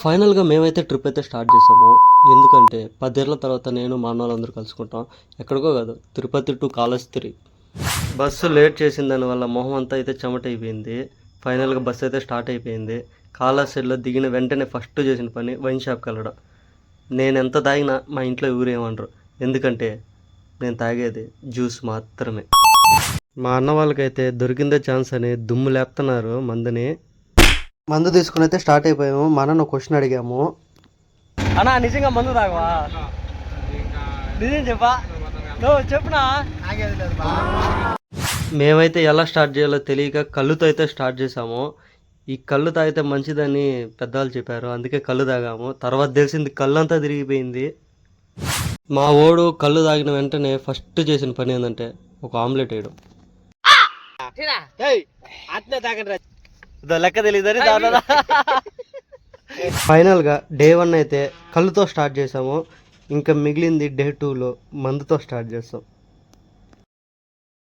ఫైనల్గా మేమైతే ట్రిప్ అయితే స్టార్ట్ చేసాము. ఎందుకంటే 10 ఏళ్ల తర్వాత నేను మా అన్న వాళ్ళందరూ కలుసుకుంటాం. ఎక్కడికో కాదు, Tirupati to Kalahasti. Bus late చేసిన దానివల్ల మొహం అంతా అయితే చెమటైపోయింది. ఫైనల్గా బస్సు అయితే స్టార్ట్ అయిపోయింది. కాళహస్తిలో దిగిన వెంటనే ఫస్ట్ చేసిన పని వైన్ షాప్కి వెళ్ళడం. నేను ఎంత తాగినా మా ఇంట్లో ఎవరేమనరు. ఎందుకంటే నేను తాగేది జ్యూస్ మాత్రమే. మా అన్న వాళ్ళకైతే దొరికిందే ఛాన్స్ అని దుమ్ము లేపుతున్నారు మందుని. మందు తీసుకుని అయితే స్టార్ట్ అయిపోయాము. మా అన్న క్వశ్చన్ అడిగాము, అన్నా నిజంగా మందు తాగవా? నిజం చెప్పా, నువ్వు చెప్పునా. మేమైతే ఎలా స్టార్ట్ చేయాలో తెలియక కళ్ళుతో అయితే స్టార్ట్ చేసాము. ఈ కళ్ళు తాగితే మంచిదని పెద్దవాళ్ళు చెప్పారు, అందుకే కళ్ళు తాగాము. తర్వాత తెలిసింది కళ్ళంతా తిరిగిపోయింది. మా ఓడు కళ్ళు తాగిన వెంటనే ఫస్ట్ చేసిన పని ఏంటంటే ఒక ఆమ్లెట్ వేయడం. లెక్క తెలియదని ఫైనల్గా డే 1 అయితే కళ్ళుతో స్టార్ట్ చేసాము. ఇంకా మిగిలింది డే 2లో మందుతో స్టార్ట్ చేస్తాం.